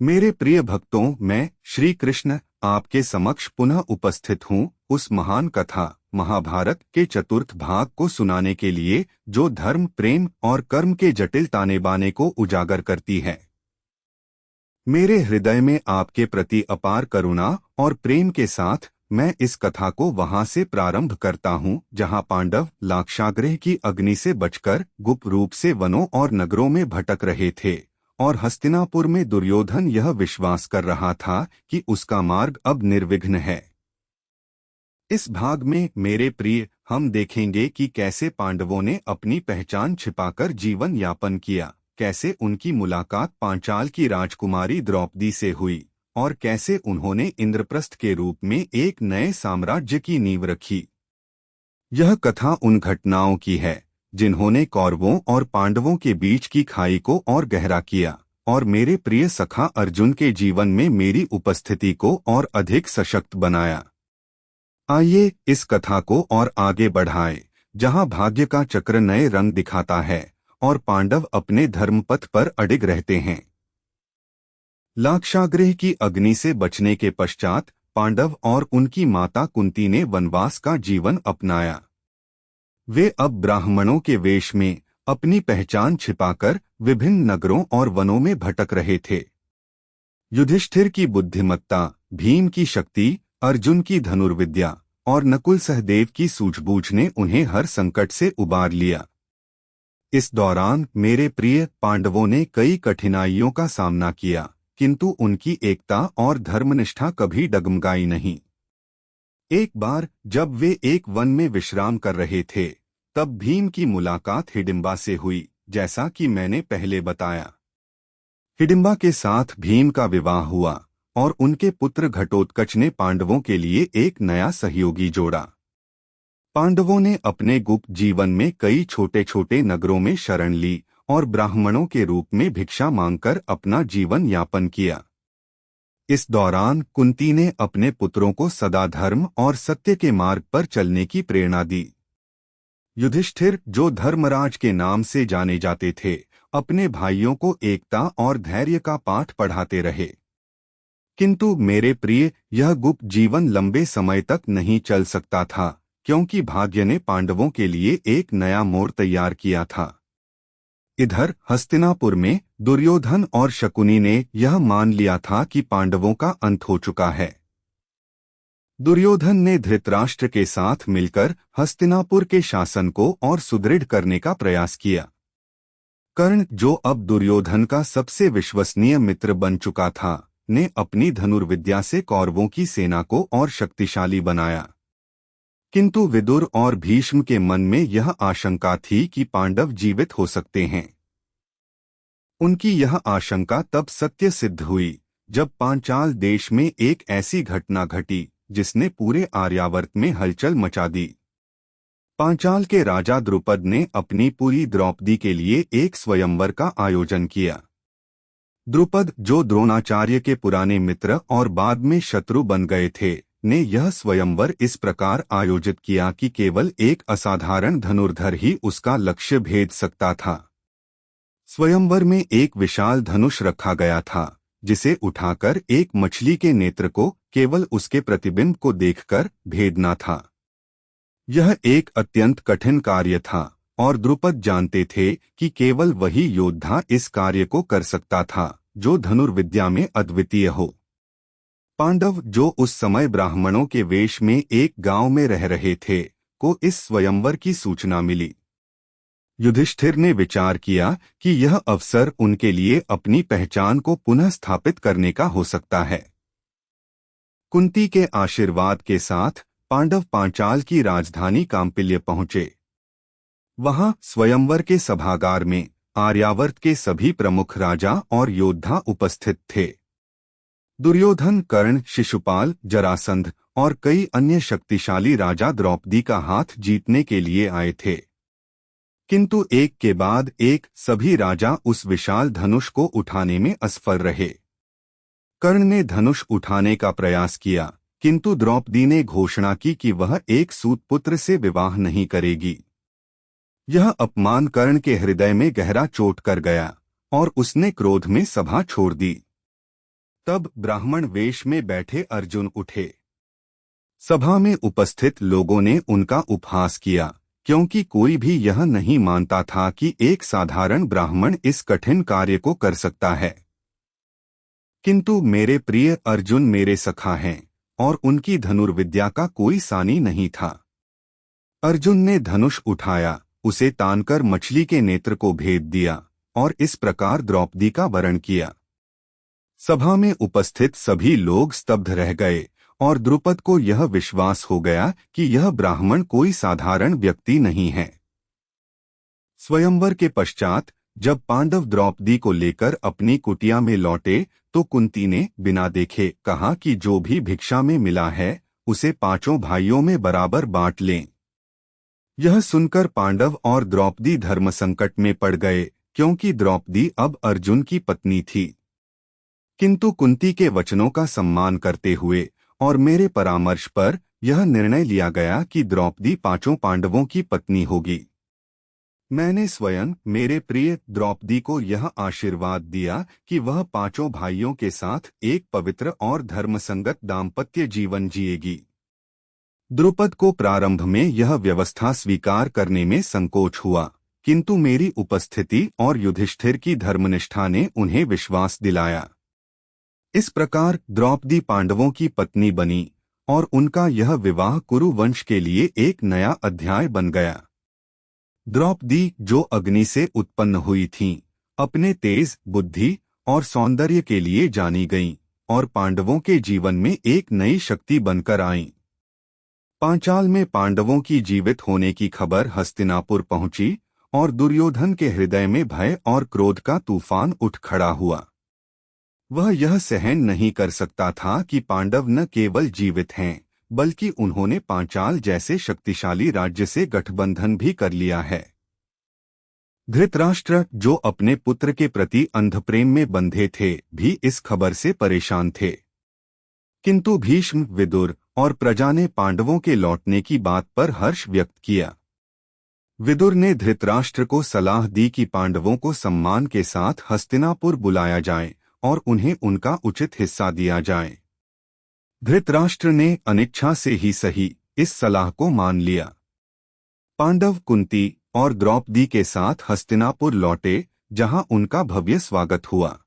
मेरे प्रिय भक्तों, मैं श्री कृष्ण आपके समक्ष पुनः उपस्थित हूँ उस महान कथा महाभारत के चतुर्थ भाग को सुनाने के लिए जो धर्म, प्रेम और कर्म के जटिल ताने बाने को उजागर करती है। मेरे हृदय में आपके प्रति अपार करुणा और प्रेम के साथ मैं इस कथा को वहां से प्रारंभ करता हूँ जहाँ पांडव लाक्षागृह की अग्नि से बचकर गुप्त रूप से वनों और नगरों में भटक रहे थे और हस्तिनापुर में दुर्योधन यह विश्वास कर रहा था कि उसका मार्ग अब निर्विघ्न है। इस भाग में मेरे प्रिय हम देखेंगे कि कैसे पांडवों ने अपनी पहचान छिपाकर जीवन यापन किया, कैसे उनकी मुलाकात पांचाल की राजकुमारी द्रौपदी से हुई और कैसे उन्होंने इंद्रप्रस्थ के रूप में एक नए साम्राज्य की नींव रखी। यह कथा उन घटनाओं की है जिन्होंने कौरवों और पांडवों के बीच की खाई को और गहरा किया और मेरे प्रिय सखा अर्जुन के जीवन में मेरी उपस्थिति को और अधिक सशक्त बनाया। आइए इस कथा को और आगे बढ़ाएं, जहां भाग्य का चक्र नए रंग दिखाता है और पांडव अपने धर्मपथ पर अडिग रहते हैं। लाक्षागृह की अग्नि से बचने के पश्चात पांडव और उनकी माता कुंती ने वनवास का जीवन अपनाया। वे अब ब्राह्मणों के वेश में अपनी पहचान छिपाकर विभिन्न नगरों और वनों में भटक रहे थे। युधिष्ठिर की बुद्धिमत्ता, भीम की शक्ति, अर्जुन की धनुर्विद्या और नकुल सहदेव की सूझबूझ ने उन्हें हर संकट से उबार लिया। इस दौरान मेरे प्रिय पांडवों ने कई कठिनाइयों का सामना किया, किंतु उनकी एकता और धर्मनिष्ठा कभी डगमगाई नहीं। एक बार जब वे एक वन में विश्राम कर रहे थे, तब भीम की मुलाकात हिडिंबा से हुई, जैसा कि मैंने पहले बताया। हिडिंबा के साथ भीम का विवाह हुआ और उनके पुत्र घटोत्कच ने पांडवों के लिए एक नया सहयोगी जोड़ा। पांडवों ने अपने गुप्त जीवन में कई छोटे छोटे नगरों में शरण ली और ब्राह्मणों के रूप में भिक्षा मांगकर अपना जीवन यापन किया। इस दौरान कुंती ने अपने पुत्रों को सदा धर्म और सत्य के मार्ग पर चलने की प्रेरणा दी। युधिष्ठिर, जो धर्मराज के नाम से जाने जाते थे, अपने भाइयों को एकता और धैर्य का पाठ पढ़ाते रहे। किंतु मेरे प्रिय, यह गुप्त जीवन लंबे समय तक नहीं चल सकता था, क्योंकि भाग्य ने पांडवों के लिए एक नया मोड़ तैयार किया था। इधर हस्तिनापुर में दुर्योधन और शकुनी ने यह मान लिया था कि पांडवों का अंत हो चुका है। दुर्योधन ने धृतराष्ट्र के साथ मिलकर हस्तिनापुर के शासन को और सुदृढ़ करने का प्रयास किया। कर्ण, जो अब दुर्योधन का सबसे विश्वसनीय मित्र बन चुका था, ने अपनी धनुर्विद्या से कौरवों की सेना को और शक्तिशाली बनाया। किंतु विदुर और भीष्म के मन में यह आशंका थी कि पांडव जीवित हो सकते हैं। उनकी यह आशंका तब सत्य सिद्ध हुई जब पांचाल देश में एक ऐसी घटना घटी जिसने पूरे आर्यावर्त में हलचल मचा दी। पांचाल के राजा द्रुपद ने अपनी पूरी द्रौपदी के लिए एक स्वयंवर का आयोजन किया। द्रुपद, जो द्रोणाचार्य के पुराने मित्र और बाद में शत्रु बन गए थे, ने यह स्वयंवर इस प्रकार आयोजित किया कि केवल एक असाधारण धनुर्धर ही उसका लक्ष्य भेद सकता था। स्वयंवर में एक विशाल धनुष रखा गया था, जिसे उठाकर एक मछली के नेत्र को केवल उसके प्रतिबिंब को देखकर भेदना था। यह एक अत्यंत कठिन कार्य था और द्रुपद जानते थे कि केवल वही योद्धा इस कार्य को कर सकता था जो धनुर्विद्या में अद्वितीय हो। पांडव, जो उस समय ब्राह्मणों के वेश में एक गांव में रह रहे थे, को इस स्वयंवर की सूचना मिली। युधिष्ठिर ने विचार किया कि यह अवसर उनके लिए अपनी पहचान को पुनः स्थापित करने का हो सकता है। कुंती के आशीर्वाद के साथ पांडव पांचाल की राजधानी कांपिल्य पहुंचे। वहां स्वयंवर के सभागार में आर्यावर्त के सभी प्रमुख राजा और योद्धा उपस्थित थे। दुर्योधन, कर्ण, शिशुपाल, जरासंध और कई अन्य शक्तिशाली राजा द्रौपदी का हाथ जीतने के लिए आए थे। किंतु एक के बाद एक सभी राजा उस विशाल धनुष को उठाने में असफल रहे। कर्ण ने धनुष उठाने का प्रयास किया, किंतु द्रौपदी ने घोषणा की कि वह एक सूत पुत्र से विवाह नहीं करेगी। यह अपमान कर्ण के हृदय में गहरा चोट कर गया और उसने क्रोध में सभा छोड़ दी। तब ब्राह्मण वेश में बैठे अर्जुन उठे। सभा में उपस्थित लोगों ने उनका उपहास किया, क्योंकि कोई भी यह नहीं मानता था कि एक साधारण ब्राह्मण इस कठिन कार्य को कर सकता है। किंतु मेरे प्रिय अर्जुन मेरे सखा हैं, और उनकी धनुर्विद्या का कोई सानी नहीं था। अर्जुन ने धनुष उठाया, उसे तानकर मछली के नेत्र को भेद दिया, और इस प्रकार द्रौपदी का वरण किया। सभा में उपस्थित सभी लोग स्तब्ध रह गए, और द्रुपद को यह विश्वास हो गया कि यह ब्राह्मण कोई साधारण व्यक्ति नहीं है। स्वयंवर के पश्चात जब पांडव द्रौपदी को लेकर अपनी कुटिया में लौटे, तो कुंती ने बिना देखे कहा कि जो भी भिक्षा में मिला है उसे पांचों भाइयों में बराबर बांट लें। यह सुनकर पांडव और द्रौपदी धर्म संकट में पड़ गए, क्योंकि द्रौपदी अब अर्जुन की पत्नी थी। किंतु कुंती के वचनों का सम्मान करते हुए और मेरे परामर्श पर यह निर्णय लिया गया कि द्रौपदी पांचों पांडवों की पत्नी होगी। मैंने स्वयं मेरे प्रिय द्रौपदी को यह आशीर्वाद दिया कि वह पांचों भाइयों के साथ एक पवित्र और धर्मसंगत दाम्पत्य जीवन जिएगी। द्रुपद को प्रारंभ में यह व्यवस्था स्वीकार करने में संकोच हुआ, किंतु मेरी उपस्थिति और युधिष्ठिर की धर्मनिष्ठा ने उन्हें विश्वास दिलाया। इस प्रकार द्रौपदी पांडवों की पत्नी बनी, और उनका यह विवाह कुरु वंश के लिए एक नया अध्याय बन गया। द्रौपदी, जो अग्नि से उत्पन्न हुई थीं, अपने तेज बुद्धि और सौंदर्य के लिए जानी गईं, और पांडवों के जीवन में एक नई शक्ति बनकर आईं। पांचाल में पांडवों की जीवित होने की खबर हस्तिनापुर पहुंची, और दुर्योधन के हृदय में भय और क्रोध का तूफान उठ खड़ा हुआ। वह यह सहन नहीं कर सकता था कि पांडव न केवल जीवित हैं, बल्कि उन्होंने पांचाल जैसे शक्तिशाली राज्य से गठबंधन भी कर लिया है। धृतराष्ट्र, जो अपने पुत्र के प्रति अंधप्रेम में बंधे थे, भी इस खबर से परेशान थे। किंतु भीष्म, विदुर और प्रजा ने पांडवों के लौटने की बात पर हर्ष व्यक्त किया। विदुर ने धृतराष्ट्र को सलाह दी कि पांडवों को सम्मान के साथ हस्तिनापुर बुलाया जाए और उन्हें उनका उचित हिस्सा दिया जाए। धृतराष्ट्र ने अनिच्छा से ही सही इस सलाह को मान लिया। पांडव कुंती और द्रौपदी के साथ हस्तिनापुर लौटे, जहां उनका भव्य स्वागत हुआ।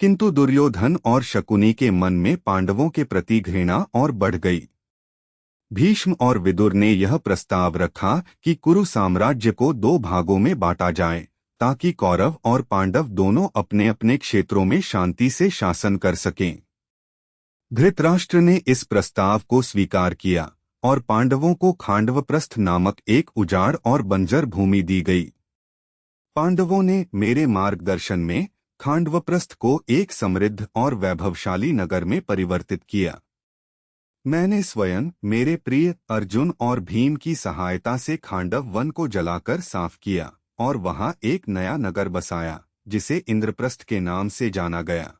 किंतु दुर्योधन और शकुनी के मन में पांडवों के प्रति घृणा और बढ़ गई। भीष्म और विदुर ने यह प्रस्ताव रखा कि कुरु साम्राज्य को 2 भागों में बांटा जाए, ताकि कौरव और पांडव दोनों अपने अपने क्षेत्रों में शांति से शासन कर सकें। धृतराष्ट्र ने इस प्रस्ताव को स्वीकार किया, और पांडवों को खांडवप्रस्थ नामक एक उजाड़ और बंजर भूमि दी गई। पांडवों ने मेरे मार्गदर्शन में खांडवप्रस्थ को एक समृद्ध और वैभवशाली नगर में परिवर्तित किया। मैंने स्वयं मेरे प्रिय अर्जुन और भीम की सहायता से खांडव वन को जलाकर साफ किया, और वहां एक नया नगर बसाया, जिसे इंद्रप्रस्थ के नाम से जाना गया।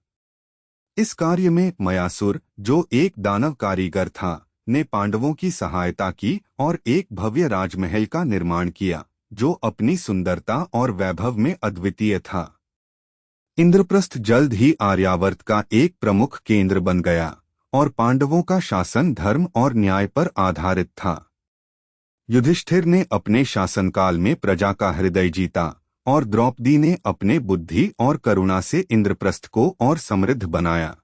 इस कार्य में मयासुर, जो एक दानव कारीगर था, ने पांडवों की सहायता की और एक भव्य राजमहल का निर्माण किया, जो अपनी सुंदरता और वैभव में अद्वितीय था। इंद्रप्रस्थ जल्द ही आर्यावर्त का एक प्रमुख केंद्र बन गया, और पांडवों का शासन धर्म और न्याय पर आधारित था। युधिष्ठिर ने अपने शासनकाल में प्रजा का हृदय जीता, और द्रौपदी ने अपने बुद्धि और करुणा से इंद्रप्रस्थ को और समृद्ध बनाया।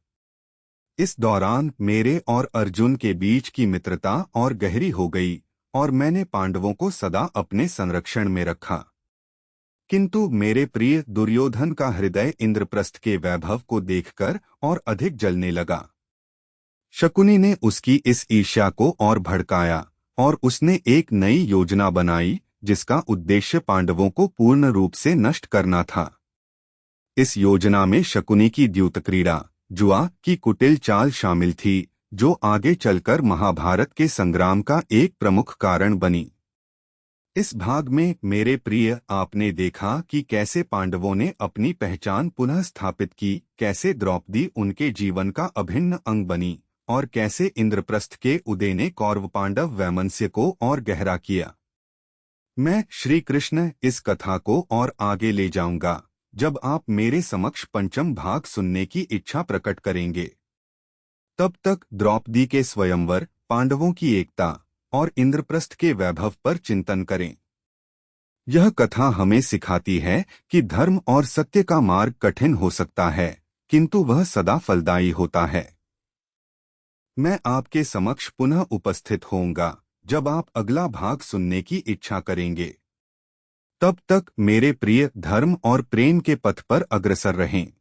इस दौरान मेरे और अर्जुन के बीच की मित्रता और गहरी हो गई, और मैंने पांडवों को सदा अपने संरक्षण में रखा। किंतु मेरे प्रिय दुर्योधन का हृदय इंद्रप्रस्थ के वैभव को देखकर और अधिक जलने लगा। शकुनी ने उसकी इस ईर्ष्या को और भड़काया, और उसने एक नई योजना बनाई, जिसका उद्देश्य पांडवों को पूर्ण रूप से नष्ट करना था। इस योजना में शकुनी की द्यूत क्रीड़ा, जुआ की कुटिल चाल शामिल थी, जो आगे चलकर महाभारत के संग्राम का एक प्रमुख कारण बनी। इस भाग में मेरे प्रिय, आपने देखा कि कैसे पांडवों ने अपनी पहचान पुनः स्थापित की, कैसे द्रौपदी उनके जीवन का अभिन्न अंग बनी, और कैसे इंद्रप्रस्थ के उदय ने कौरव पांडव वैमनस्य को और गहरा किया। मैं श्री कृष्ण इस कथा को और आगे ले जाऊंगा, जब आप मेरे समक्ष पंचम भाग सुनने की इच्छा प्रकट करेंगे। तब तक द्रौपदी के स्वयंवर, पांडवों की एकता और इंद्रप्रस्थ के वैभव पर चिंतन करें। यह कथा हमें सिखाती है कि धर्म और सत्य का मार्ग कठिन हो सकता है, किंतु वह सदा फलदायी होता है। मैं आपके समक्ष पुनः उपस्थित होऊंगा जब आप अगला भाग सुनने की इच्छा करेंगे। तब तक मेरे प्रिय धर्म और प्रेम के पथ पर अग्रसर रहें।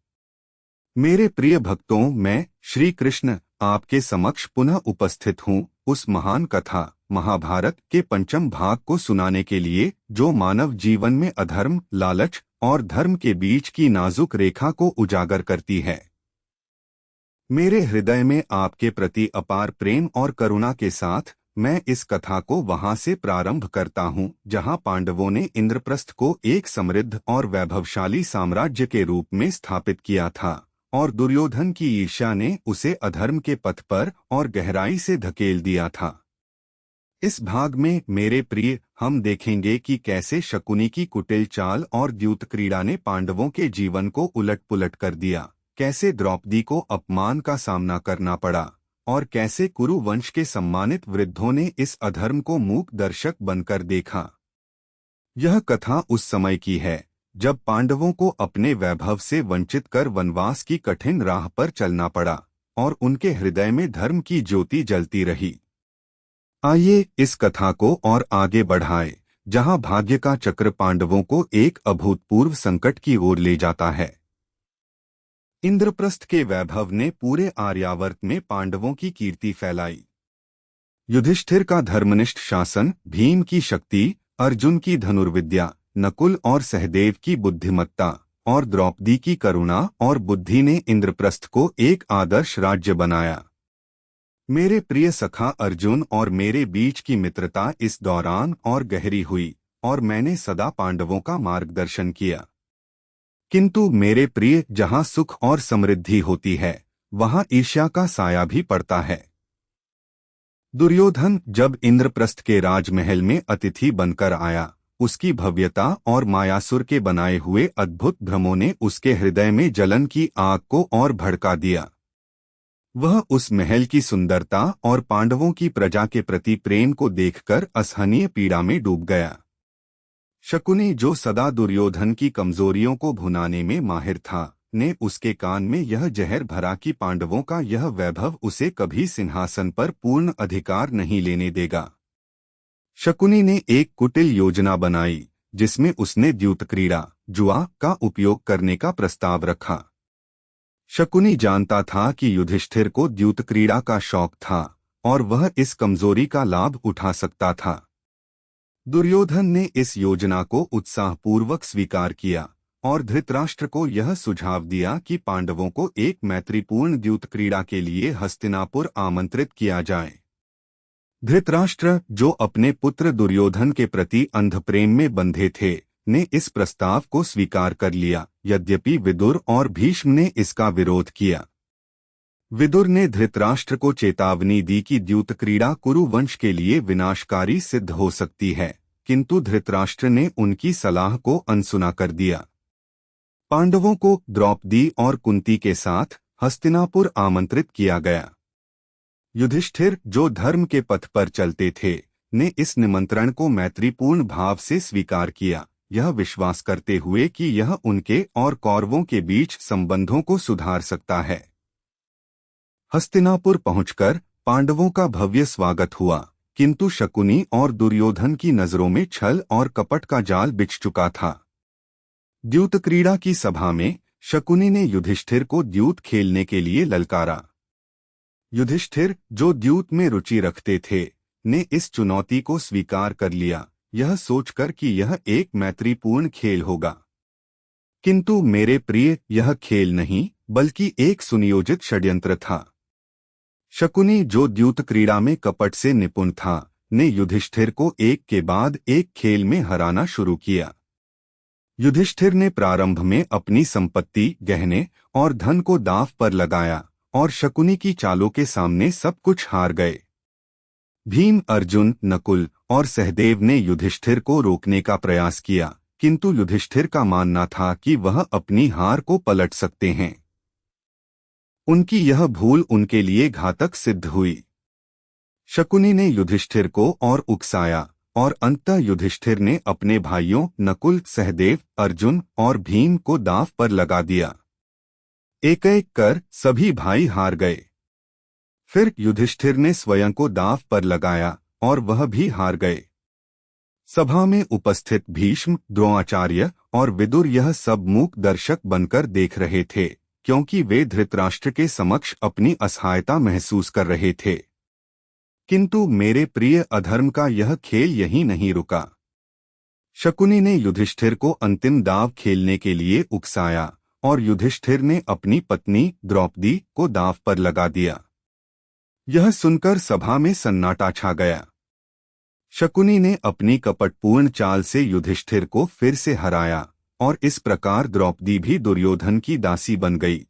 मेरे प्रिय भक्तों, मैं श्री कृष्ण आपके समक्ष पुनः उपस्थित हूँ उस महान कथा महाभारत के पंचम भाग को सुनाने के लिए, जो मानव जीवन में अधर्म, लालच और धर्म के बीच की नाजुक रेखा को उजागर करती है। मेरे हृदय में आपके प्रति अपार प्रेम और करुणा के साथ मैं इस कथा को वहां से प्रारंभ करता हूं जहां पांडवों ने इंद्रप्रस्थ को एक समृद्ध और वैभवशाली साम्राज्य के रूप में स्थापित किया था और दुर्योधन की ईर्ष्या ने उसे अधर्म के पथ पर और गहराई से धकेल दिया था। इस भाग में मेरे प्रिय, हम देखेंगे कि कैसे शकुनी की कुटिल चाल और द्यूत क्रीड़ा ने पांडवों के जीवन को उलट-पुलट कर दिया, कैसे द्रौपदी को अपमान का सामना करना पड़ा और कैसे कुरु वंश के सम्मानित वृद्धों ने इस अधर्म को मूक दर्शक बनकर देखा। यह कथा उस समय की है जब पांडवों को अपने वैभव से वंचित कर वनवास की कठिन राह पर चलना पड़ा और उनके हृदय में धर्म की ज्योति जलती रही। आइए इस कथा को और आगे बढ़ाएं, जहां भाग्य का चक्र पांडवों को एक अभूतपूर्व संकट की ओर ले जाता है। इंद्रप्रस्थ के वैभव ने पूरे आर्यावर्त में पांडवों की कीर्ति फैलाई। युधिष्ठिर का धर्मनिष्ठ शासन, भीम की शक्ति, अर्जुन की धनुर्विद्या, नकुल और सहदेव की बुद्धिमत्ता और द्रौपदी की करुणा और बुद्धि ने इंद्रप्रस्थ को एक आदर्श राज्य बनाया। मेरे प्रिय सखा अर्जुन और मेरे बीच की मित्रता इस दौरान और गहरी हुई और मैंने सदा पांडवों का मार्गदर्शन किया। किंतु मेरे प्रिय, जहां सुख और समृद्धि होती है वहां ईर्ष्या का साया भी पड़ता है। दुर्योधन जब इंद्रप्रस्थ के राजमहल में अतिथि बनकर आया, उसकी भव्यता और मायासुर के बनाए हुए अद्भुत भ्रमों ने उसके हृदय में जलन की आग को और भड़का दिया। वह उस महल की सुंदरता और पांडवों की प्रजा के प्रति प्रेम को देखकर असहनीय पीड़ा में डूब गया। शकुनी, जो सदा दुर्योधन की कमजोरियों को भुनाने में माहिर था, ने उसके कान में यह जहर भरा कि पांडवों का यह वैभव उसे कभी सिंहासन पर पूर्ण अधिकार नहीं लेने देगा। शकुनी ने एक कुटिल योजना बनाई जिसमें उसने द्यूत क्रीड़ा, जुआ का उपयोग करने का प्रस्ताव रखा। शकुनी जानता था कि युधिष्ठिर को द्यूत क्रीड़ा का शौक था और वह इस कमजोरी का लाभ उठा सकता था। दुर्योधन ने इस योजना को उत्साहपूर्वक स्वीकार किया और धृतराष्ट्र को यह सुझाव दिया कि पांडवों को एक मैत्रीपूर्ण द्यूत क्रीड़ा के लिए हस्तिनापुर आमंत्रित किया जाए। धृतराष्ट्र, जो अपने पुत्र दुर्योधन के प्रति अंधप्रेम में बंधे थे, ने इस प्रस्ताव को स्वीकार कर लिया, यद्यपि विदुर और भीष्म ने इसका विरोध किया। विदुर ने धृतराष्ट्र को चेतावनी दी कि द्यूत क्रीड़ा कुरु वंश के लिए विनाशकारी सिद्ध हो सकती है, किंतु धृतराष्ट्र ने उनकी सलाह को अनसुना कर दिया। पांडवों को द्रौपदी और कुंती के साथ हस्तिनापुर आमंत्रित किया गया। युधिष्ठिर, जो धर्म के पथ पर चलते थे, ने इस निमंत्रण को मैत्रीपूर्ण भाव से स्वीकार किया, यह विश्वास करते हुए कि यह उनके और कौरवों के बीच संबंधों को सुधार सकता है। हस्तिनापुर पहुंचकर पांडवों का भव्य स्वागत हुआ, किंतु शकुनी और दुर्योधन की नजरों में छल और कपट का जाल बिछ चुका था। द्यूत क्रीड़ा की सभा में शकुनी ने युधिष्ठिर को द्यूत खेलने के लिए ललकारा। युधिष्ठिर, जो द्यूत में रुचि रखते थे, ने इस चुनौती को स्वीकार कर लिया, यह सोचकर कि यह एक मैत्रीपूर्ण खेल होगा। किंतु मेरे प्रिय, यह खेल नहीं बल्कि एक सुनियोजित षड्यंत्र था। शकुनी, जो द्यूत क्रीड़ा में कपट से निपुण था, ने युधिष्ठिर को एक के बाद एक खेल में हराना शुरू किया। युधिष्ठिर ने प्रारंभ में अपनी संपत्ति, गहने और धन को दांव पर लगाया और शकुनी की चालों के सामने सब कुछ हार गए। भीम, अर्जुन, नकुल और सहदेव ने युधिष्ठिर को रोकने का प्रयास किया, किंतु युधिष्ठिर का मानना था कि वह अपनी हार को पलट सकते हैं। उनकी यह भूल उनके लिए घातक सिद्ध हुई। शकुनी ने युधिष्ठिर को और उकसाया और अंततः युधिष्ठिर ने अपने भाइयों नकुल, सहदेव, अर्जुन और भीम को दांव पर लगा दिया। एक एक कर सभी भाई हार गए। फिर युधिष्ठिर ने स्वयं को दांव पर लगाया और वह भी हार गए। सभा में उपस्थित भीष्म, द्रोणाचार्य और विदुर यह सब मूक दर्शक बनकर देख रहे थे, क्योंकि वे धृतराष्ट्र के समक्ष अपनी असहायता महसूस कर रहे थे। किंतु मेरे प्रिय अधर्म का यह खेल यहीं नहीं रुका। शकुनी ने युधिष्ठिर को अंतिम दांव खेलने के लिए उकसाया और युधिष्ठिर ने अपनी पत्नी द्रौपदी को दांव पर लगा दिया। यह सुनकर सभा में सन्नाटा छा गया। शकुनी ने अपनी कपटपूर्ण चाल से युधिष्ठिर को फिर से हराया और इस प्रकार द्रौपदी भी दुर्योधन की दासी बन गई।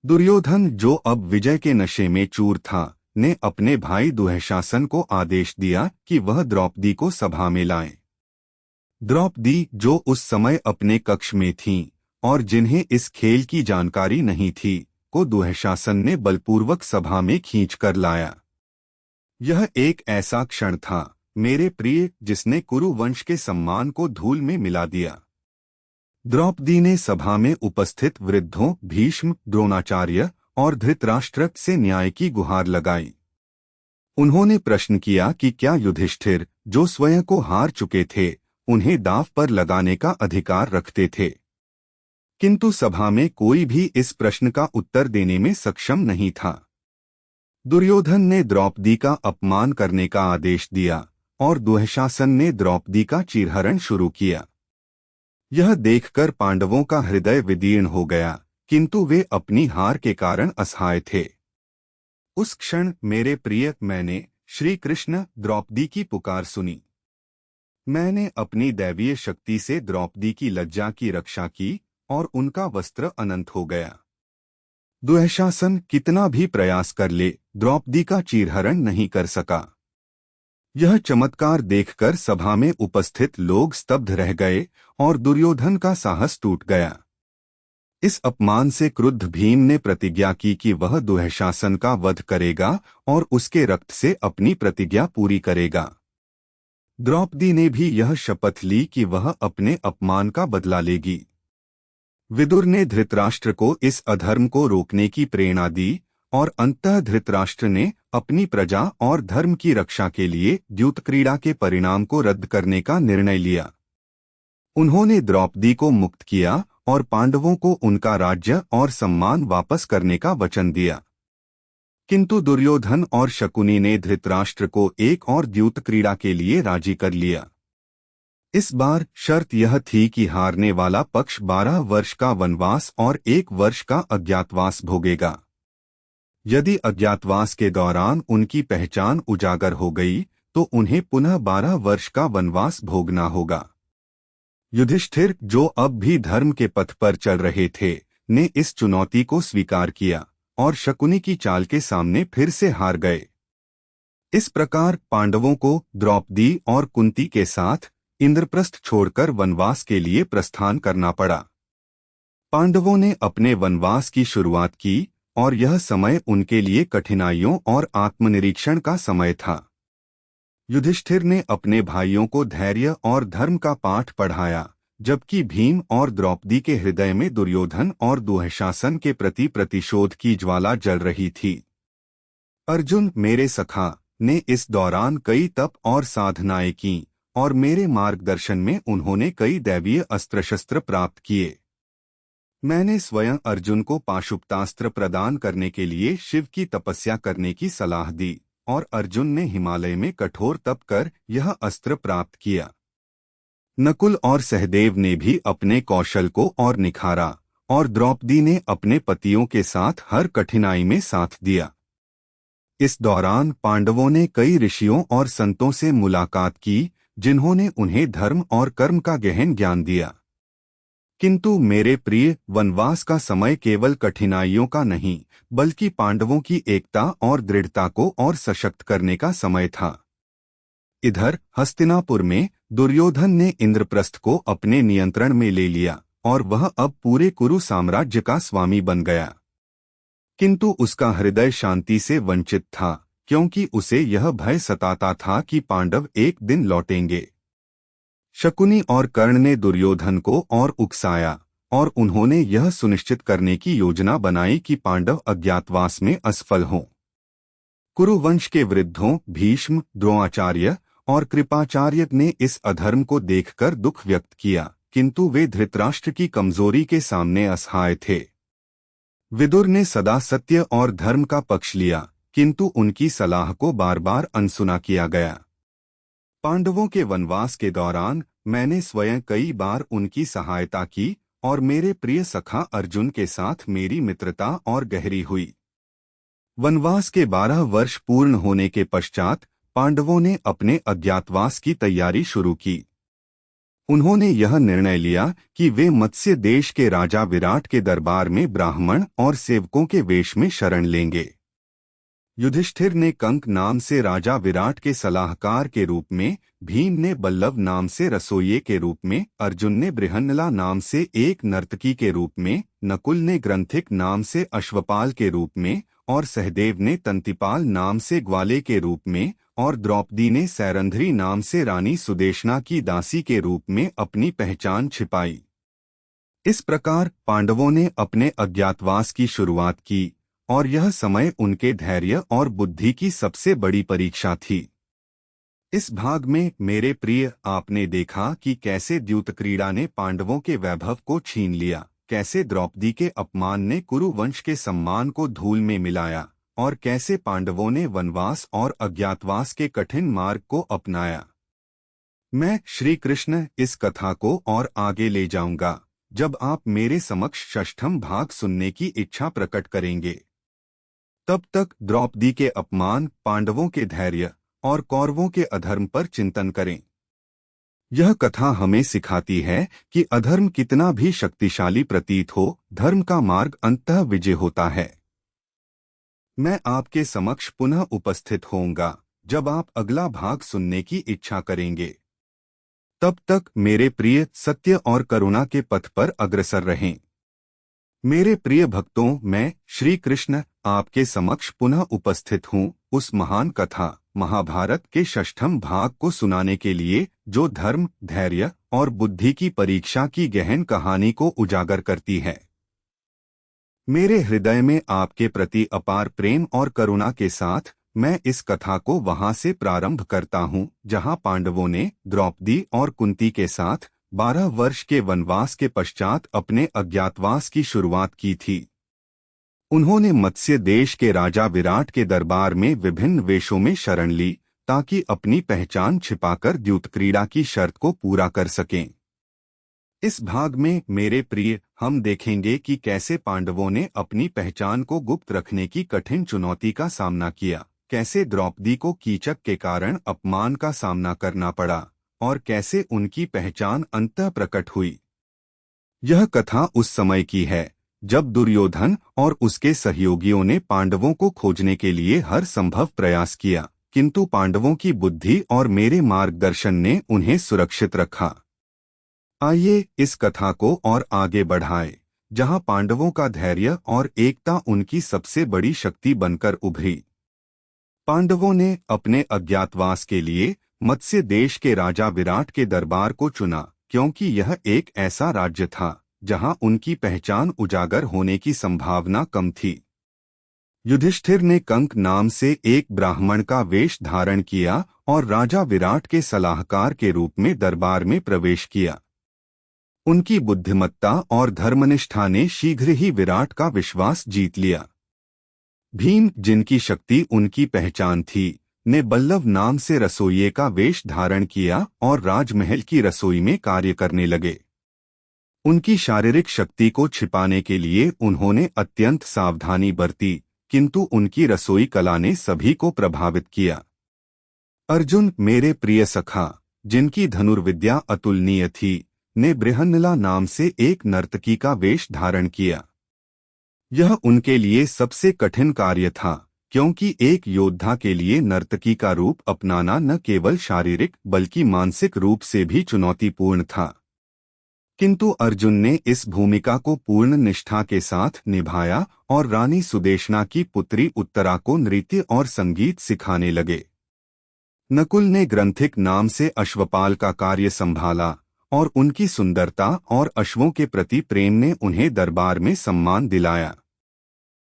दुर्योधन, जो अब विजय के नशे में चूर था, ने अपने भाई दुःशासन को आदेश दिया कि वह द्रौपदी को सभा में लाएं। द्रौपदी, जो उस समय अपने कक्ष में थीं और जिन्हें इस खेल की जानकारी नहीं थी, को दुःशासन ने बलपूर्वक सभा में खींचकर लाया। यह एक ऐसा क्षण था, मेरे प्रिय, जिसने कुरु वंश के सम्मान को धूल में मिला दिया। द्रौपदी ने सभा में उपस्थित वृद्धों भीष्म, द्रोणाचार्य और धृतराष्ट्र से न्याय की गुहार लगाई। उन्होंने प्रश्न किया कि क्या युधिष्ठिर, जो स्वयं को हार चुके थे, उन्हें दांव पर लगाने का अधिकार रखते थे। किंतु सभा में कोई भी इस प्रश्न का उत्तर देने में सक्षम नहीं था। दुर्योधन ने द्रौपदी का अपमान करने का आदेश दिया और दुःशासन ने द्रौपदी का चीरहरण शुरू किया। यह देखकर पांडवों का हृदय विदीर्ण हो गया, किंतु वे अपनी हार के कारण असहाय थे। उस क्षण मेरे प्रिय, मैंने श्री कृष्ण द्रौपदी की पुकार सुनी। मैंने अपनी दैवीय शक्ति से द्रौपदी की लज्जा की रक्षा की और उनका वस्त्र अनंत हो गया। दुःशासन कितना भी प्रयास कर ले, द्रौपदी का चीरहरण नहीं कर सका। यह चमत्कार देखकर सभा में उपस्थित लोग स्तब्ध रह गए और दुर्योधन का साहस टूट गया। इस अपमान से क्रुद्ध भीम ने प्रतिज्ञा की कि वह दुःशासन का वध करेगा और उसके रक्त से अपनी प्रतिज्ञा पूरी करेगा। द्रौपदी ने भी यह शपथ ली कि वह अपने अपमान का बदला लेगी। विदुर ने धृतराष्ट्र को इस अधर्म को रोकने की प्रेरणा दी और अंततः धृतराष्ट्र ने अपनी प्रजा और धर्म की रक्षा के लिए द्यूत क्रीड़ा के परिणाम को रद्द करने का निर्णय लिया। उन्होंने द्रौपदी को मुक्त किया और पांडवों को उनका राज्य और सम्मान वापस करने का वचन दिया। किंतु दुर्योधन और शकुनी ने धृतराष्ट्र को एक और द्यूत क्रीड़ा के लिए राजी कर लिया। इस बार शर्त यह थी कि हारने वाला पक्ष 12 वर्ष का वनवास और 1 वर्ष का अज्ञातवास भोगेगा। यदि अज्ञातवास के दौरान उनकी पहचान उजागर हो गई तो उन्हें पुनः 12 वर्ष का वनवास भोगना होगा। युधिष्ठिर, जो अब भी धर्म के पथ पर चल रहे थे, ने इस चुनौती को स्वीकार किया और शकुनी की चाल के सामने फिर से हार गए। इस प्रकार पांडवों को द्रौपदी और कुंती के साथ इंद्रप्रस्थ छोड़कर वनवास के लिए प्रस्थान करना पड़ा। पांडवों ने अपने वनवास की शुरुआत की और यह समय उनके लिए कठिनाइयों और आत्मनिरीक्षण का समय था। युधिष्ठिर ने अपने भाइयों को धैर्य और धर्म का पाठ पढ़ाया, जबकि भीम और द्रौपदी के हृदय में दुर्योधन और दुःशासन के प्रति प्रतिशोध की ज्वाला जल रही थी। अर्जुन, मेरे सखा, ने इस दौरान कई तप और साधनाएं की और मेरे मार्गदर्शन में उन्होंने कई दैवीय अस्त्र शस्त्र प्राप्त किए। मैंने स्वयं अर्जुन को पाशुपतास्त्र प्रदान करने के लिए शिव की तपस्या करने की सलाह दी और अर्जुन ने हिमालय में कठोर तप कर यह अस्त्र प्राप्त किया। नकुल और सहदेव ने भी अपने कौशल को और निखारा और द्रौपदी ने अपने पतियों के साथ हर कठिनाई में साथ दिया। इस दौरान पांडवों ने कई ऋषियों और संतों से मुलाकात की, जिन्होंने उन्हें धर्म और कर्म का गहन ज्ञान दिया। किंतु मेरे प्रिय, वनवास का समय केवल कठिनाइयों का नहीं, बल्कि पांडवों की एकता और दृढ़ता को और सशक्त करने का समय था। इधर हस्तिनापुर में दुर्योधन ने इंद्रप्रस्थ को अपने नियंत्रण में ले लिया और वह अब पूरे कुरु साम्राज्य का स्वामी बन गया। किंतु उसका हृदय शांति से वंचित था, क्योंकि उसे यह भय सताता था कि पांडव एक दिन लौटेंगे। शकुनी और कर्ण ने दुर्योधन को और उकसाया और उन्होंने यह सुनिश्चित करने की योजना बनाई कि पांडव अज्ञातवास में असफल हों। कुरुवंश के वृद्धों भीष्म, द्रोणाचार्य और कृपाचार्य ने इस अधर्म को देखकर दुख व्यक्त किया, किंतु वे धृतराष्ट्र की कमजोरी के सामने असहाय थे। विदुर ने सदा सत्य और धर्म का पक्ष लिया, किंतु उनकी सलाह को बार बार अनसुना किया गया। पांडवों के वनवास के दौरान मैंने स्वयं कई बार उनकी सहायता की और मेरे प्रिय सखा अर्जुन के साथ मेरी मित्रता और गहरी हुई। वनवास के 12 वर्ष पूर्ण होने के पश्चात पांडवों ने अपने अज्ञातवास की तैयारी शुरू की। उन्होंने यह निर्णय लिया कि वे मत्स्य देश के राजा विराट के दरबार में ब्राह्मण और सेवकों के वेश में शरण लेंगे। युधिष्ठिर ने कंक नाम से राजा विराट के सलाहकार के रूप में, भीम ने बल्लभ नाम से रसोइये के रूप में, अर्जुन ने बृहन्नला नाम से एक नर्तकी के रूप में, नकुल ने ग्रंथिक नाम से अश्वपाल के रूप में और सहदेव ने तंतिपाल नाम से ग्वाले के रूप में और द्रौपदी ने सैरंध्री नाम से रानी सुदेशना की दासी के रूप में अपनी पहचान छिपाई। इस प्रकार पांडवों ने अपने अज्ञातवास की शुरुआत की और यह समय उनके धैर्य और बुद्धि की सबसे बड़ी परीक्षा थी। इस भाग में मेरे प्रिय, आपने देखा कि कैसे द्यूतक्रीड़ा ने पांडवों के वैभव को छीन लिया, कैसे द्रौपदी के अपमान ने कुरुवंश के सम्मान को धूल में मिलाया और कैसे पांडवों ने वनवास और अज्ञातवास के कठिन मार्ग को अपनाया। मैं श्री कृष्ण इस कथा को और आगे ले जाऊंगा जब आप मेरे समक्ष षष्ठम भाग सुनने की इच्छा प्रकट करेंगे। तब तक द्रौपदी के अपमान, पांडवों के धैर्य और कौरवों के अधर्म पर चिंतन करें। यह कथा हमें सिखाती है कि अधर्म कितना भी शक्तिशाली प्रतीत हो, धर्म का मार्ग अंततः विजय होता है। मैं आपके समक्ष पुनः उपस्थित होऊंगा जब आप अगला भाग सुनने की इच्छा करेंगे। तब तक मेरे प्रिय, सत्य और करुणा के पथ पर अग्रसर रहें। मेरे प्रिय भक्तों, मैं श्री कृष्ण आपके समक्ष पुनः उपस्थित हूँ उस महान कथा महाभारत के षष्ठम भाग को सुनाने के लिए, जो धर्म, धैर्य और बुद्धि की परीक्षा की गहन कहानी को उजागर करती है। मेरे हृदय में आपके प्रति अपार प्रेम और करुणा के साथ मैं इस कथा को वहां से प्रारंभ करता हूँ जहां पांडवों ने द्रौपदी और कुंती के साथ 12 वर्ष के वनवास के पश्चात अपने अज्ञातवास की शुरुआत की थी। उन्होंने मत्स्य देश के राजा विराट के दरबार में विभिन्न वेशों में शरण ली ताकि अपनी पहचान छिपाकर द्यूतक्रीड़ा की शर्त को पूरा कर सकें। इस भाग में मेरे प्रिय, हम देखेंगे कि कैसे पांडवों ने अपनी पहचान को गुप्त रखने की कठिन चुनौती का सामना किया, कैसे द्रौपदी को कीचक के कारण अपमान का सामना करना पड़ा और कैसे उनकी पहचान अंततः प्रकट हुई। यह कथा उस समय की है जब दुर्योधन और उसके सहयोगियों ने पांडवों को खोजने के लिए हर संभव प्रयास किया, किंतु पांडवों की बुद्धि और मेरे मार्गदर्शन ने उन्हें सुरक्षित रखा। आइए इस कथा को और आगे बढ़ाएं, जहां पांडवों का धैर्य और एकता उनकी सबसे बड़ी शक्ति बनकर उभरी। पांडवों ने अपने अज्ञातवास के लिए मत्स्य देश के राजा विराट के दरबार को चुना, क्योंकि यह एक ऐसा राज्य था जहां उनकी पहचान उजागर होने की संभावना कम थी। युधिष्ठिर ने कंक नाम से एक ब्राह्मण का वेश धारण किया और राजा विराट के सलाहकार के रूप में दरबार में प्रवेश किया। उनकी बुद्धिमत्ता और धर्मनिष्ठा ने शीघ्र ही विराट का विश्वास जीत लिया। भीम, जिनकी शक्ति उनकी पहचान थी, ने बल्लभ नाम से रसोइये का वेश धारण किया और राजमहल की रसोई में कार्य करने लगे। उनकी शारीरिक शक्ति को छिपाने के लिए उन्होंने अत्यंत सावधानी बरती, किंतु उनकी रसोई कला ने सभी को प्रभावित किया। अर्जुन, मेरे प्रिय सखा, जिनकी धनुर्विद्या अतुलनीय थी, ने बृहन्नला नाम से एक नर्तकी का वेश धारण किया। यह उनके लिए सबसे कठिन कार्य था, क्योंकि एक योद्धा के लिए नर्तकी का रूप अपनाना न केवल शारीरिक बल्कि मानसिक रूप से भी चुनौतीपूर्ण था। किंतु अर्जुन ने इस भूमिका को पूर्ण निष्ठा के साथ निभाया और रानी सुदेशना की पुत्री उत्तरा को नृत्य और संगीत सिखाने लगे। नकुल ने ग्रंथिक नाम से अश्वपाल का कार्य संभाला और उनकी सुंदरता और अश्वों के प्रति प्रेम ने उन्हें दरबार में सम्मान दिलाया।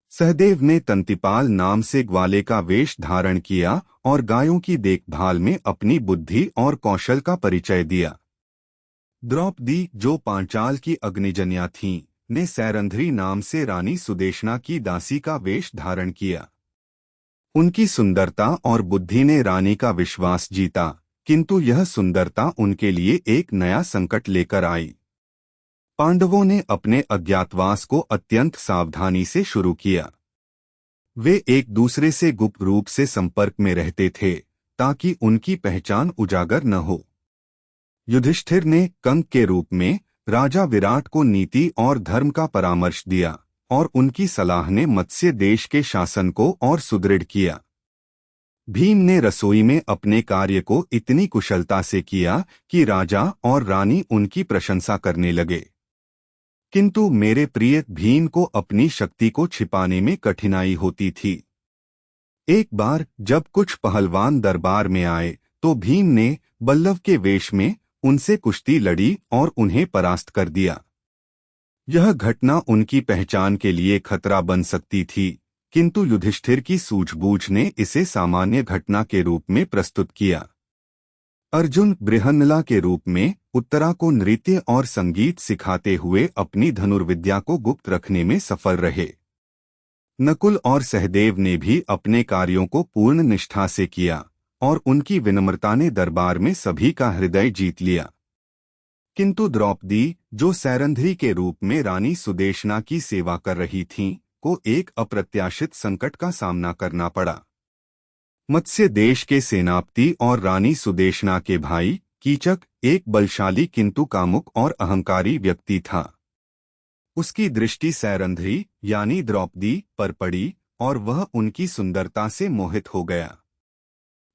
सहदेव ने तंतिपाल नाम से ग्वाले का वेश धारण किया और गायों की देखभाल में अपनी बुद्धि और कौशल का परिचय दिया। द्रौपदी, जो पांचाल की अग्निजन्या थीं, ने सैरंध्री नाम से रानी सुदेशना की दासी का वेश धारण किया। उनकी सुंदरता और बुद्धि ने रानी का विश्वास जीता, किंतु यह सुंदरता उनके लिए एक नया संकट लेकर आई। पांडवों ने अपने अज्ञातवास को अत्यंत सावधानी से शुरू किया। वे एक दूसरे से गुप्त रूप से संपर्क में रहते थे ताकि उनकी पहचान उजागर न हो। युधिष्ठिर ने कंक के रूप में राजा विराट को नीति और धर्म का परामर्श दिया और उनकी सलाह ने मत्स्य देश के शासन को और सुदृढ़ किया। भीम ने रसोई में अपने कार्य को इतनी कुशलता से किया कि राजा और रानी उनकी प्रशंसा करने लगे। किंतु मेरे प्रिय भीम को अपनी शक्ति को छिपाने में कठिनाई होती थी। एक बार जब कुछ पहलवान दरबार में आए तो भीम ने बल्लव के वेश में उनसे कुश्ती लड़ी और उन्हें परास्त कर दिया। यह घटना उनकी पहचान के लिए खतरा बन सकती थी, किंतु युधिष्ठिर की सूझबूझ ने इसे सामान्य घटना के रूप में प्रस्तुत किया। अर्जुन बृहन्नला के रूप में उत्तरा को नृत्य और संगीत सिखाते हुए अपनी धनुर्विद्या को गुप्त रखने में सफल रहे। नकुल और सहदेव ने भी अपने कार्यों को पूर्ण निष्ठा से किया और उनकी विनम्रता ने दरबार में सभी का हृदय जीत लिया। किंतु द्रौपदी, जो सैरंध्री के रूप में रानी सुदेशना की सेवा कर रही थीं, को एक अप्रत्याशित संकट का सामना करना पड़ा। मत्स्य देश के सेनापति और रानी सुदेशना के भाई कीचक एक बलशाली किंतु कामुक और अहंकारी व्यक्ति था। उसकी दृष्टि सैरंध्री यानी द्रौपदी पर पड़ी और वह उनकी सुंदरता से मोहित हो गया।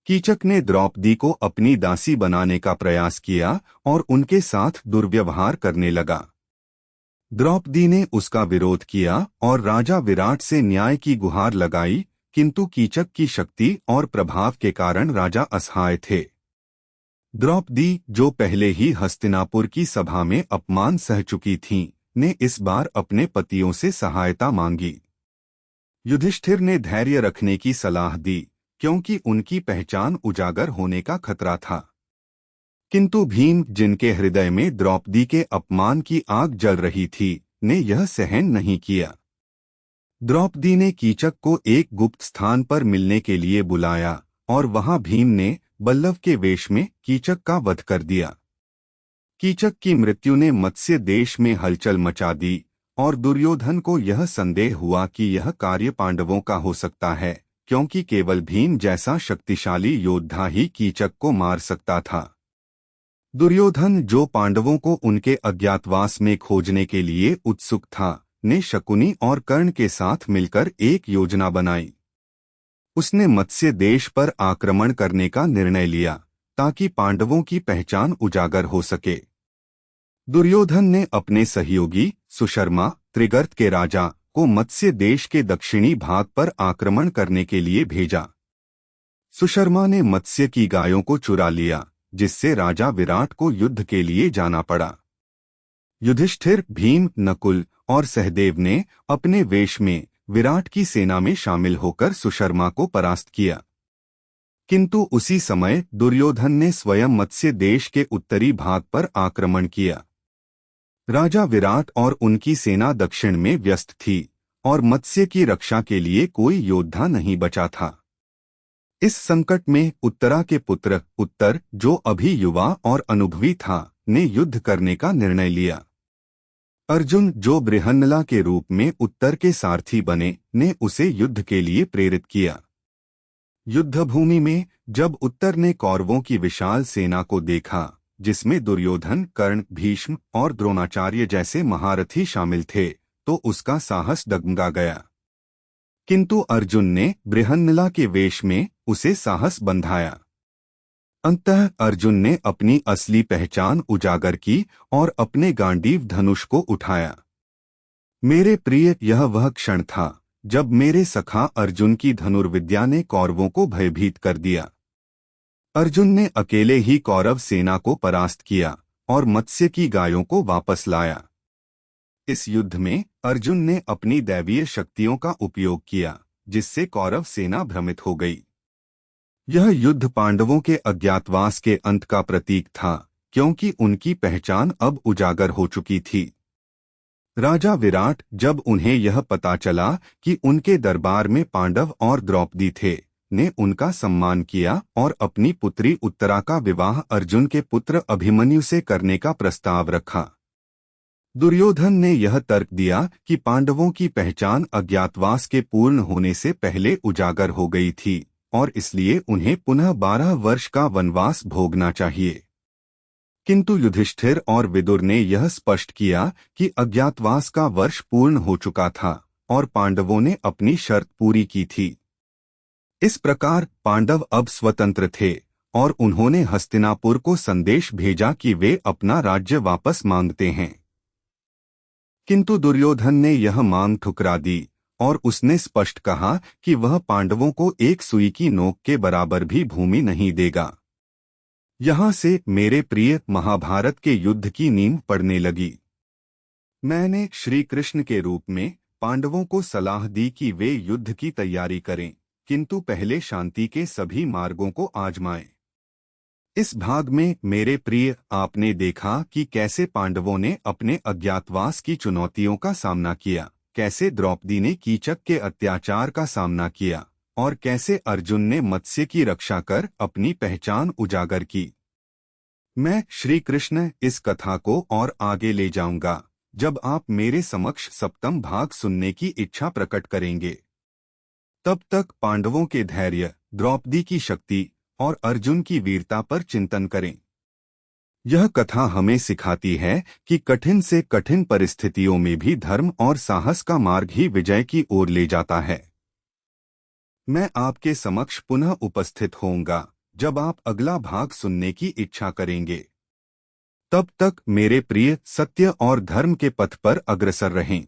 कीचक ने द्रौपदी को अपनी दासी बनाने का प्रयास किया और उनके साथ दुर्व्यवहार करने लगा। द्रौपदी ने उसका विरोध किया और राजा विराट से न्याय की गुहार लगाई, किंतु कीचक की शक्ति और प्रभाव के कारण राजा असहाय थे। द्रौपदी, जो पहले ही हस्तिनापुर की सभा में अपमान सह चुकी थीं, ने इस बार अपने पतियों से सहायता मांगी। युधिष्ठिर ने धैर्य रखने की सलाह दी, क्योंकि उनकी पहचान उजागर होने का खतरा था। किंतु भीम, जिनके हृदय में द्रौपदी के अपमान की आग जल रही थी, ने यह सहन नहीं किया। द्रौपदी ने कीचक को एक गुप्त स्थान पर मिलने के लिए बुलाया और वहां भीम ने बल्लव के वेश में कीचक का वध कर दिया। कीचक की मृत्यु ने मत्स्य देश में हलचल मचा दी और दुर्योधन को यह संदेह हुआ कि यह कार्य पांडवों का हो सकता है, क्योंकि केवल भीम जैसा शक्तिशाली योद्धा ही कीचक को मार सकता था। दुर्योधन, जो पांडवों को उनके अज्ञातवास में खोजने के लिए उत्सुक था, ने शकुनी और कर्ण के साथ मिलकर एक योजना बनाई। उसने मत्स्य देश पर आक्रमण करने का निर्णय लिया ताकि पांडवों की पहचान उजागर हो सके। दुर्योधन ने अपने सहयोगी सुशर्मा, त्रिगर्त के राजा, को मत्स्य देश के दक्षिणी भाग पर आक्रमण करने के लिए भेजा। सुशर्मा ने मत्स्य की गायों को चुरा लिया, जिससे राजा विराट को युद्ध के लिए जाना पड़ा। युधिष्ठिर, भीम, नकुल और सहदेव ने अपने वेश में विराट की सेना में शामिल होकर सुशर्मा को परास्त किया। किंतु उसी समय दुर्योधन ने स्वयं मत्स्य देश के उत्तरी भाग पर आक्रमण किया। राजा विराट और उनकी सेना दक्षिण में व्यस्त थी और मत्स्य की रक्षा के लिए कोई योद्धा नहीं बचा था। इस संकट में उत्तरा के पुत्र उत्तर, जो अभी युवा और अनुभवी था, ने युद्ध करने का निर्णय लिया। अर्जुन, जो बृहन्नला के रूप में उत्तर के सारथी बने, ने उसे युद्ध के लिए प्रेरित किया। युद्धभूमि में जब उत्तर ने कौरवों की विशाल सेना को देखा, जिसमें दुर्योधन, कर्ण, भीष्म और द्रोणाचार्य जैसे महारथी शामिल थे, तो उसका साहस डगमगा गया। किंतु अर्जुन ने बृहन्नला के वेश में उसे साहस बंधाया। अंततः अर्जुन ने अपनी असली पहचान उजागर की और अपने गांडीव धनुष को उठाया। मेरे प्रिय, यह वह क्षण था जब मेरे सखा अर्जुन की धनुर्विद्या ने कौरवों को भयभीत कर दिया। अर्जुन ने अकेले ही कौरव सेना को परास्त किया और मत्स्य की गायों को वापस लाया। इस युद्ध में अर्जुन ने अपनी दैवीय शक्तियों का उपयोग किया, जिससे कौरव सेना भ्रमित हो गई। यह युद्ध पांडवों के अज्ञातवास के अंत का प्रतीक था, क्योंकि उनकी पहचान अब उजागर हो चुकी थी। राजा विराट, जब उन्हें यह पता चला कि उनके दरबार में पांडव और द्रौपदी थे, ने उनका सम्मान किया और अपनी पुत्री उत्तरा का विवाह अर्जुन के पुत्र अभिमन्यु से करने का प्रस्ताव रखा। दुर्योधन ने यह तर्क दिया कि पांडवों की पहचान अज्ञातवास के पूर्ण होने से पहले उजागर हो गई थी और इसलिए उन्हें पुनः 12 वर्ष का वनवास भोगना चाहिए। किंतु युधिष्ठिर और विदुर ने यह स्पष्ट किया कि अज्ञातवास का वर्ष पूर्ण हो चुका था और पांडवों ने अपनी शर्त पूरी की थी। इस प्रकार पांडव अब स्वतंत्र थे और उन्होंने हस्तिनापुर को संदेश भेजा कि वे अपना राज्य वापस मांगते हैं। किंतु दुर्योधन ने यह मांग ठुकरा दी और उसने स्पष्ट कहा कि वह पांडवों को एक सुई की नोक के बराबर भी भूमि नहीं देगा। यहाँ से मेरे प्रिय महाभारत के युद्ध की नींव पड़ने लगी। मैंने श्री कृष्ण के रूप में पांडवों को सलाह दी कि वे युद्ध की तैयारी करें, किंतु पहले शांति के सभी मार्गों को आजमाएं। इस भाग में मेरे प्रिय आपने देखा कि कैसे पांडवों ने अपने अज्ञातवास की चुनौतियों का सामना किया, कैसे द्रौपदी ने कीचक के अत्याचार का सामना किया और कैसे अर्जुन ने मत्स्य की रक्षा कर अपनी पहचान उजागर की। मैं श्री कृष्ण इस कथा को और आगे ले जाऊंगा जब आप मेरे समक्ष सप्तम भाग सुनने की इच्छा प्रकट करेंगे। तब तक पांडवों के धैर्य, द्रौपदी की शक्ति और अर्जुन की वीरता पर चिंतन करें। यह कथा हमें सिखाती है कि कठिन से कठिन परिस्थितियों में भी धर्म और साहस का मार्ग ही विजय की ओर ले जाता है। मैं आपके समक्ष पुनः उपस्थित होऊंगा जब आप अगला भाग सुनने की इच्छा करेंगे। तब तक मेरे प्रिय सत्य और धर्म के पथ पर अग्रसर रहें।